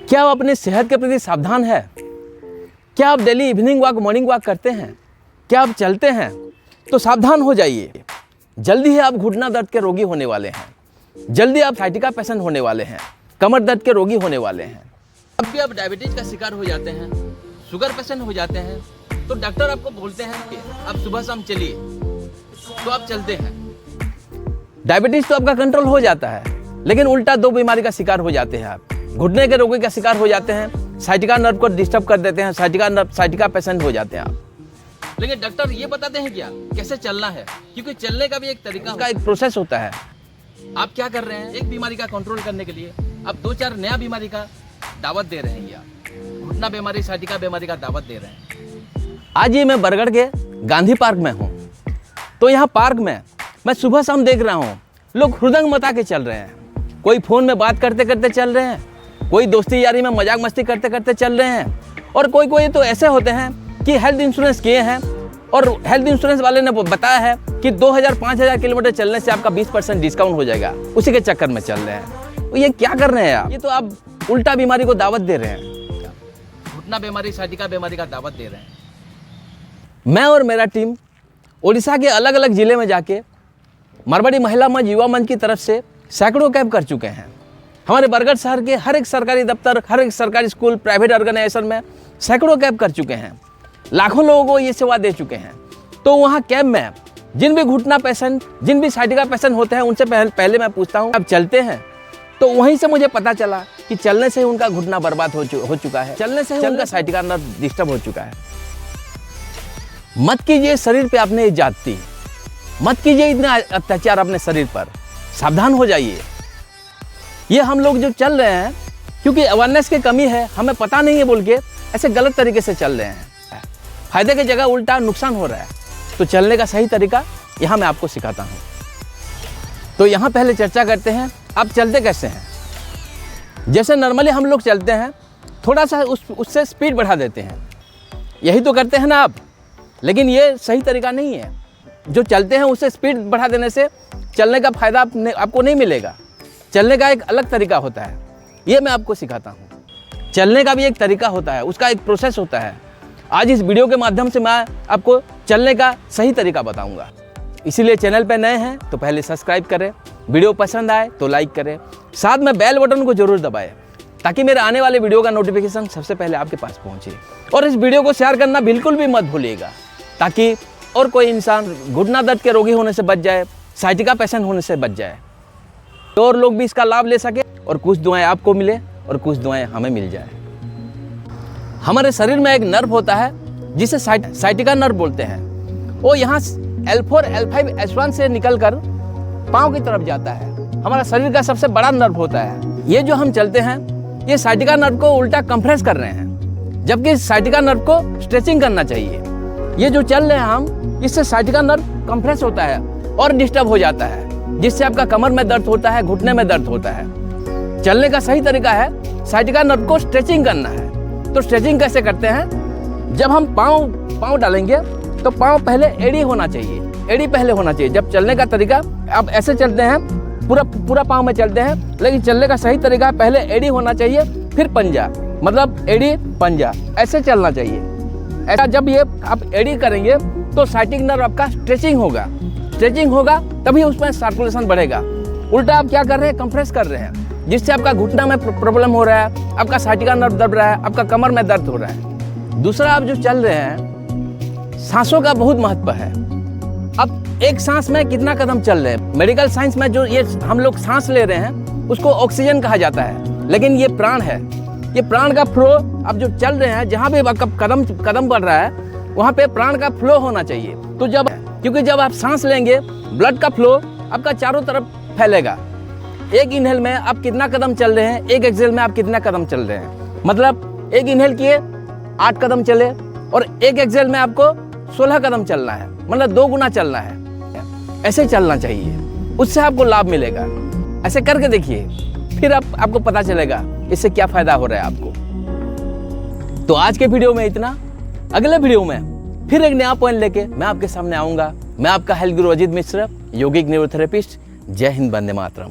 क्या आप अपनी सेहत के प्रति सावधान है? क्या आप daily evening walk, morning walk करते हैं? क्या आप चलते हैं? तो सावधान हो जाइए, जल्दी ही आप घुटना दर्द के रोगी होने वाले हैं। जल्दी आप साइटिका पेशेंट होने वाले हैं, कमर दर्द के रोगी होने वाले हैं। अब भी आप डायबिटीज का शिकार हो जाते हैं, शुगर पेशेंट हो जाते हैं, तो डॉक्टर आपको बोलते हैं कि आप सुबह शाम चलिए, तो आप चलते हैं। डायबिटीज तो आपका कंट्रोल हो जाता है, लेकिन उल्टा दो बीमारी का शिकार हो जाते हैं आप। घुटने के रोगी का शिकार हो जाते हैं, साइटिका नर्व को डिस्टर्ब कर देते हैं, साइटिका पेशेंट हो जाते हैं आप। लेकिन डॉक्टर ये बताते हैं क्या कैसे चलना है, क्योंकि चलने का भी एक तरीका का एक प्रोसेस होता है। आप क्या कर रहे हैं, एक बीमारी का कंट्रोल करने के लिए आप 2-4 नया बीमारी का दावत दे रहे हैं, या घुटना बीमारी, साइटिका बीमारी का दावत दे रहे हैं। आज ये मैं बरगढ़ के गांधी पार्क में हूँ। तो यहाँ पार्क में मैं सुबह शाम देख रहा हूँ लोग हुड़दंग मचा के चल रहे हैं। कोई फोन में बात करते करते चल रहे हैं, कोई दोस्ती यारी में मजाक मस्ती करते करते चल रहे हैं, और कोई तो ऐसे होते हैं कि हेल्थ इंश्योरेंस किए हैं और हेल्थ इंश्योरेंस वाले ने बताया है कि 2000-5000 किलोमीटर चलने से आपका 20% डिस्काउंट हो जाएगा। उसी के चक्कर में चल रहे हैं। तो ये क्या कर रहे हैं आप? ये तो आप उल्टा बीमारी को दावत दे रहे हैं, घुटना बीमारी, साइटिका बीमारी का दावत दे रहे हैं। मैं और मेरा टीम उड़ीसा के अलग अलग जिले में जाके मारवाड़ी महिला मंच, युवा मंच की तरफ से सैकड़ों कैंप कर चुके हैं। हमारे बरगढ़ शहर के हर एक सरकारी दफ्तर, हर एक सरकारी स्कूल, प्राइवेट ऑर्गेनाइजेशन में सैकड़ों कैंप कर चुके हैं। लाखों लोगों को ये सेवा दे चुके हैं। तो वहाँ कैंप में जिन भी घुटना पेशेंट, जिन भी साइटिका पेशेंट होते हैं, उनसे पहले मैं पूछता हूँ आप चलते हैं? तो वहीं से मुझे पता चला कि चलने से ही उनका घुटना बर्बाद हो चुका है, चलने से ही उनका साइटिका नर्व डिस्टर्ब हो चुका है। मत कीजिए शरीर पे आपने ज्यादती, मत कीजिए इतना अत्याचार अपने शरीर पर। सावधान हो जाइए। ये हम लोग जो चल रहे हैं, क्योंकि अवेयरनेस की कमी है, हमें पता नहीं है बोल के ऐसे गलत तरीके से चल रहे हैं। फायदे की जगह उल्टा नुकसान हो रहा है। तो चलने का सही तरीका यहाँ मैं आपको सिखाता हूँ। तो यहाँ पहले चर्चा करते हैं, आप चलते कैसे हैं। जैसे नॉर्मली हम लोग चलते हैं, थोड़ा सा उससे स्पीड बढ़ा देते हैं, यही तो करते हैं ना आप। लेकिन ये सही तरीका नहीं है। जो चलते हैं उससे स्पीड बढ़ा देने से चलने का फायदा आपको नहीं मिलेगा। चलने का एक अलग तरीका होता है, ये मैं आपको सिखाता हूँ। चलने का भी एक तरीका होता है, उसका एक प्रोसेस होता है। आज इस वीडियो के माध्यम से मैं आपको चलने का सही तरीका बताऊंगा। इसीलिए चैनल पर नए हैं तो पहले सब्सक्राइब करें, वीडियो पसंद आए तो लाइक करें, साथ में बेल बटन को जरूर दबाएं, ताकि मेरे आने वाले वीडियो का नोटिफिकेशन सबसे पहले आपके पास पहुंचे। और इस वीडियो को शेयर करना बिल्कुल भी मत भूलिएगा, ताकि और कोई इंसान घुटना दर्द के रोगी होने से बच जाए, साइटिका पेशेंट होने से बच जाए, तो और लोग भी इसका लाभ ले सके और कुछ दुआएं आपको मिले और कुछ दुआएं हमें मिल जाए। हमारे शरीर में एक नर्व होता है जिसे साइटिका नर्व बोलते हैं। वो यहाँ L4, L5, S1 से निकलकर पाँव की तरफ जाता है। हमारा शरीर का सबसे बड़ा नर्व होता है। ये जो हम चलते हैं, ये साइटिका नर्व को उल्टा कंप्रेस कर रहे हैं, जबकि साइटिका नर्व को स्ट्रेचिंग करना चाहिए। ये जो चल रहे हैं हम, इससे साइटिका नर्व कंप्रेस होता है और डिस्टर्ब हो जाता है, जिससे आपका कमर में दर्द होता है, घुटने में दर्द होता है। चलने का सही तरीका है साइटिका नर्व को स्ट्रेचिंग करना है। तो स्ट्रेचिंग कैसे करते हैं? जब हम पाँव डालेंगे तो पाँव पहले एड़ी होना चाहिए, एड़ी पहले होना चाहिए। जब चलने का तरीका, आप ऐसे चलते हैं, पूरा पाँव में चलते हैं, लेकिन चलने का सही तरीका है पहले एड़ी होना चाहिए, फिर पंजा, मतलब एड़ी पंजा, ऐसे चलना चाहिए। ऐसा जब ये आप एड़ी करेंगे तो साइटिक नर्व आपका स्ट्रेचिंग होगा, तभी उसमें सर्कुलेशन बढ़ेगा। उल्टा आप क्या कर रहे हैं? कंप्रेस कर रहे हैं, जिससे आपका घुटना में प्रॉब्लम हो रहा है, आपका साइटिका नर्व दब रहा है, आपका कमर में दर्द हो रहा है। दूसरा, आप जो चल रहे हैं, सांसों का बहुत महत्व है। अब एक सांस में कितना कदम चल रहे हैं? मेडिकल साइंस में जो ये हम लोग सांस ले रहे हैं, उसको ऑक्सीजन कहा जाता है, लेकिन ये प्राण है। ये प्राण का फ्लो, आप जो चल रहे हैं, जहाँ भी कदम बढ़ रहा है, वहाँ पे प्राण का फ्लो होना चाहिए। तो क्योंकि जब आप सांस लेंगे, ब्लड का फ्लो आपका चारों तरफ फैलेगा। एक इनहेल में आप कितना कदम चल रहे हैं, एक एक्सहेल में आप कितना कदम चल रहे हैं। मतलब एक इनहेल किए 8 कदम चले और एक एक्सहेल में आपको 16 कदम चलना है, मतलब 2 गुना चलना है। ऐसे चलना चाहिए, उससे आपको लाभ मिलेगा। ऐसे करके देखिए, फिर आपको पता चलेगा इससे क्या फायदा हो रहा है आपको। तो आज के वीडियो में इतना। अगले वीडियो में फिर एक नया पॉइंट लेके मैं आपके सामने आऊंगा। मैं आपका हेल्थ गुरु अजीत मिश्रा, यौगिक न्यूरोथेरेपिस्ट। जय हिंद, वंदे मातरम।